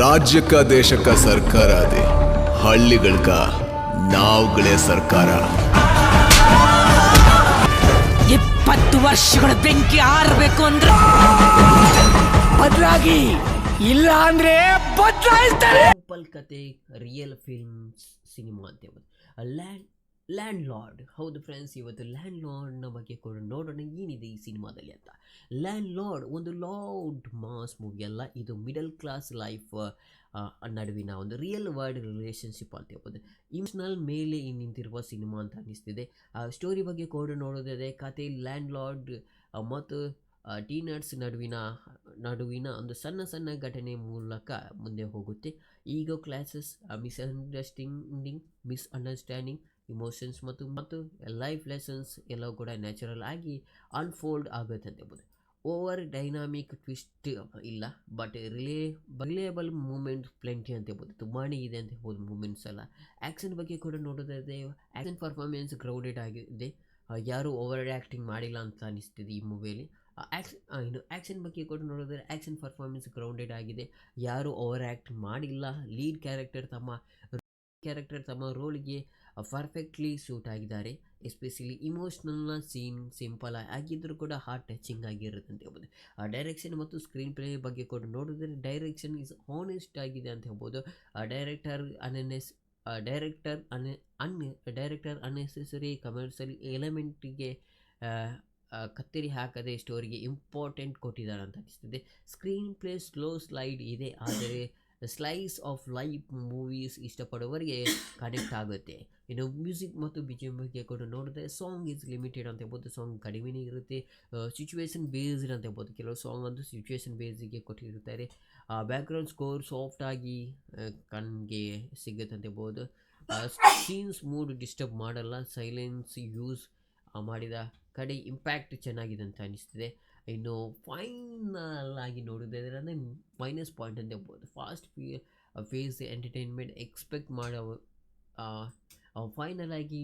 राज्य का देश का सरकार अदे हಳ್ಳಿಗಳ ನಾವುಗಳೇ ಸರ್ಕಾರ 20 ವರ್ಷಗಳ ಬೆಂಕಿ ಆರಬೇಕು ಅಂದ್ರೆ ಬದಲಾಗಿ ಇಲ್ಲ ಅಂದ್ರೆ ಬದಲಾಯಿಸ್ತಾರೆ. ಸಿಂಪಲ್ ಕತೆ, ರಿಯಲ್ ಫಿಲ್ಮ್ಸ್, ಸಿನಿಮಾ ಅಂತ ಹೇಳ್ಬೋದು. Land lord. ಹೌದು ಫ್ರೆಂಡ್ಸ್, ಇವತ್ತು ಲ್ಯಾಂಡ್ ಲಾರ್ಡ್ನ ಬಗ್ಗೆ ಕೂಡ ನೋಡೋಣ ಏನಿದೆ ಈ ಸಿನಿಮಾದಲ್ಲಿ ಅಂತ. ಲ್ಯಾಂಡ್ ಲಾರ್ಡ್ ಒಂದು ಲೌಡ್ ಮಾಸ್ ಮೂವಿ ಅಲ್ಲ, ಇದು ಮಿಡಲ್ ಕ್ಲಾಸ್ ಲೈಫ್ ನಡುವಿನ ಒಂದು ರಿಯಲ್ ವರ್ಲ್ಡ್ ರಿಲೇಷನ್ಶಿಪ್ ಅಂತ ಹೇಳ್ಬೋದು. ಇಮೋಷನಲ್ ಮೇಲೆ ನಿಂತಿರುವ ಸಿನಿಮಾ ಅಂತ ಅನ್ನಿಸ್ತಿದೆ. ಸ್ಟೋರಿ ಬಗ್ಗೆ ಕೂಡ ನೋಡೋದಿದೆ. ಕತೆ ಲ್ಯಾಂಡ್ ಲಾರ್ಡ್ ಮತ್ತು ಟೀನರ್ಸ್ ನಡುವಿನ ಒಂದು ಸಣ್ಣ ಸಣ್ಣ ಘಟನೆ ಮೂಲಕ ಮುಂದೆ ಹೋಗುತ್ತೆ. ಈಗೋ ಕ್ಲಾಸಸ್, ಮಿಸ್ಅಂಡರ್ಸ್ಟ್ಯಾಂಡಿಂಗ್, ಇಮೋಷನ್ಸ್ ಮತ್ತು ಲೈಫ್ ಲೆಸನ್ಸ್ ಎಲ್ಲವೂ ಕೂಡ ನ್ಯಾಚುರಲ್ ಆಗಿ ಅನ್ಫೋಲ್ಡ್ ಆಗುತ್ತೆ ಅಂತ ಹೇಳ್ಬೋದು. ಓವರ್ ಡೈನಾಮಿಕ್ ಟ್ವಿಸ್ಟ್ ಇಲ್ಲ, ಬಟ್ ರಿಲೇಬಲ್ ಮೂಮೆಂಟ್ ಪ್ಲೆಂಟಿ ಅಂತ ಹೇಳ್ಬೋದು. ತುಂಬಾ ಇದೆ ಅಂತ ಹೇಳ್ಬೋದು ಮೂಮೆಂಟ್ಸ್ ಎಲ್ಲ. ಆ್ಯಕ್ಷನ್ ಬಗ್ಗೆ ಕೂಡ ನೋಡೋದಾದರೆ ಆ್ಯಕ್ಷನ್ ಪರ್ಫಾರ್ಮೆನ್ಸ್ ಗ್ರೌಂಡೆಡ್ ಆಗಿದೆ. ಯಾರೂ ಓವರ್ ಆ್ಯಕ್ಟಿಂಗ್ ಮಾಡಿಲ್ಲ ಅಂತ ಅನಿಸ್ತಿದೆ ಈ ಮೂವಿಯಲ್ಲಿ. ಇನ್ನು ಆ್ಯಕ್ಷನ್ ಬಗ್ಗೆ ಕೂಡ ನೋಡಿದ್ರೆ ಆ್ಯಕ್ಷನ್ ಪರ್ಫಾರ್ಮೆನ್ಸ್ ಗ್ರೌಂಡೆಡ್ ಆಗಿದೆ, ಯಾರೂ ಓವರ್ ಆ್ಯಕ್ಟ್ ಮಾಡಿಲ್ಲ. ಲೀಡ್ ಕ್ಯಾರೆಕ್ಟರ್ ತಮ್ಮ ರೋಲ್ಗೆ ಪರ್ಫೆಕ್ಟ್ಲಿ ಸೂಟ್ ಆಗಿದ್ದಾರೆ. ಎಸ್ಪೆಷಲಿ ಇಮೋಷ್ನಲ್ನ ಸೀನ್ ಸಿಂಪಲ್ ಆಗಿದ್ದರೂ ಕೂಡ ಹಾರ್ಟ್ ಟಚಿಂಗ್ ಆಗಿರುತ್ತೆ ಅಂತ ಹೇಳ್ಬೋದು. ಡೈರೆಕ್ಷನ್ ಮತ್ತು ಸ್ಕ್ರೀನ್ ಪ್ಲೇ ಬಗ್ಗೆ ಕೂಡ ನೋಡಿದ್ರೆ ಡೈರೆಕ್ಷನ್ ಇಸ್ ಹಾನೆಸ್ಟ್ ಆಗಿದೆ ಅಂತ ಹೇಳ್ಬೋದು. ಡೈರೆಕ್ಟರ್ ಅನ್ನೆಸೆಸರಿ ಕಮರ್ಷಿಯಲ್ ಎಲಿಮೆಂಟಿಗೆ ಕತ್ತರಿ ಹಾಕದೆ ಸ್ಟೋರಿಗೆ ಇಂಪಾರ್ಟೆಂಟ್ ಕೊಟ್ಟಿದ್ದಾರೆ ಅಂತ ಅನಿಸ್ತದೆ. ಸ್ಕ್ರೀನ್ ಪ್ಲೇ ಸ್ಲೋ ಸ್ಲೈಡ್ ಇದೆ, ಆದರೆ ಸ್ಲೈಸ್ ಆಫ್ ಲೈಫ್ ಮೂವೀಸ್ ಇಷ್ಟಪಡುವವರಿಗೆ ಕನೆಕ್ಟ್ ಆಗುತ್ತೆ. ಇನ್ನು ಮ್ಯೂಸಿಕ್ ಮತ್ತು BGM ಬಗ್ಗೆ ಕೂಡ ನೋಡಿದ್ರೆ ಸಾಂಗ್ ಈಸ್ ಲಿಮಿಟೆಡ್ ಅಂತ ಹೇಳ್ಬೋದು. ಸಾಂಗ್ ಕಡಿಮೆನೇ ಇರುತ್ತೆ. ಸಿಚುವೇಶನ್ ಬೇಸ್ಡ್ ಅಂತ ಹೇಳ್ಬೋದು. ಕೆಲವು ಸಾಂಗ್ ಅಂತೂ ಸಿಚುವೇಶನ್ ಬೇಸ್ಗೆ ಕೊಟ್ಟಿರ್ತಾರೆ. ಬ್ಯಾಕ್ಗ್ರೌಂಡ್ ಸ್ಕೋರ್ ಸಾಫ್ಟ್ ಆಗಿ ಕಣ್ಗೆ ಸಿಗುತ್ತೆ ಅಂತ ಹೇಳ್ಬೋದು. ಸೀನ್ಸ್ ಮೂಡ್ ಡಿಸ್ಟರ್ಬ್ ಮಾಡಲ್ಲ. ಸೈಲೆನ್ಸ್ ಯೂಸ್ ಮಾಡಿದ ಕಡೆ ಇಂಪ್ಯಾಕ್ಟ್ ಚೆನ್ನಾಗಿದೆ ಅಂತ ಅನಿಸ್ತಿದೆ. ಇನ್ನು ಫೈನಲ್ ಆಗಿ ನೋಡೋದಾದ್ರೆ ಅಂದರೆ ಮೈನಸ್ ಪಾಯಿಂಟ್ ಅಂತ ಹೇಳ್ಬೋದು. ಫಾಸ್ಟ್ ಫೇಸ್ ಎಂಟರ್ಟೈನ್ಮೆಂಟ್ ಎಕ್ಸ್ಪೆಕ್ಟ್ ಮಾಡೋ ಫೈನಲ್ ಆಗಿ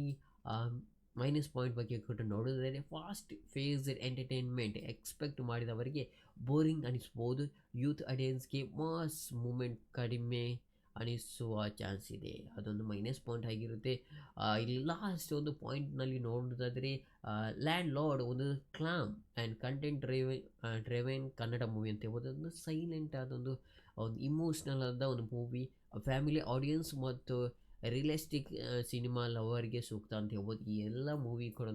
ಮೈನಸ್ ಪಾಯಿಂಟ್ ಬಗ್ಗೆ ಕೂಡ ನೋಡೋದಾದರೆ ಫಾಸ್ಟ್ ಫೇಸ್ ಎಂಟರ್ಟೈನ್ಮೆಂಟ್ ಎಕ್ಸ್ಪೆಕ್ಟ್ ಮಾಡಿದವರಿಗೆ ಬೋರಿಂಗ್ ಅನಿಸ್ಬೋದು. ಯೂತ್ ಆಡಿಯನ್ಸ್ಗೆ ಮಾಸ್ ಮೂಮೆಂಟ್ ಕಡಿಮೆ ಅನಿಸುವ ಚಾನ್ಸ್ ಇದೆ, ಅದೊಂದು ಮೈನಸ್ ಪಾಯಿಂಟ್ ಆಗಿರುತ್ತೆ. ಇಲ್ಲಿ ಲಾಸ್ಟ್ ಒಂದು ಪಾಯಿಂಟ್ನಲ್ಲಿ ನೋಡೋದಾದರೆ ಲ್ಯಾಂಡ್ ಲಾರ್ಡ್ ಒಂದು ಕ್ಲಾಮ್ ಆ್ಯಂಡ್ ಕಂಟೆಂಟ್ ಡ್ರೈವೆನ್ ಕನ್ನಡ ಮೂವಿ ಅಂತ ಹೇಳ್ಬೋದು. ಒಂದು ಸೈಲೆಂಟ್ ಆದೊಂದು ಇಮೋಷ್ನಲ್ ಆದ ಒಂದು ಮೂವಿ, ಫ್ಯಾಮಿಲಿ ಆಡಿಯನ್ಸ್ ಮತ್ತು ರಿಯಲಿಸ್ಟಿಕ್ ಸಿನಿಮಾ ಲವರ್ಗೆ ಸೂಕ್ತ ಅಂತ ಹೇಳ್ಬೋದು. ಈ ಎಲ್ಲ ಮೂವಿ ಕೂಡ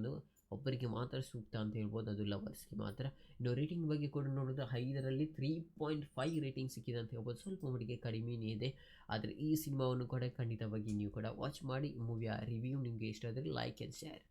ಒಬ್ಬರಿಗೆ ಮಾತ್ರ ಸೂಕ್ತ ಅಂತ ಹೇಳ್ಬೋದು, ಅದು ಲವರ್ಸ್ಗೆ ಮಾತ್ರ. ಇನ್ನು ರೇಟಿಂಗ್ ಬಗ್ಗೆ ಕೂಡ ನೋಡಿದ್ರೆ 5ರಲ್ಲಿ 3.5 ರೇಟಿಂಗ್ ಸಿಕ್ಕಿದೆ ಅಂತ ಹೇಳ್ಬೋದು. ಸ್ವಲ್ಪ ಮಟ್ಟಿಗೆ ಕಡಿಮೆನೇ ಇದೆ, ಆದರೆ ಈ ಸಿನಿಮಾವನ್ನು ಕೂಡ ಖಂಡಿತವಾಗಿ ನೀವು ಕೂಡ ವಾಚ್ ಮಾಡಿ. ಈ ಮೂವಿಯ ರಿವ್ಯೂ ನಿಮಗೆ ಇಷ್ಟ ಆದರೆ ಲೈಕ್ ಆ್ಯಂಡ್ ಶೇರ್.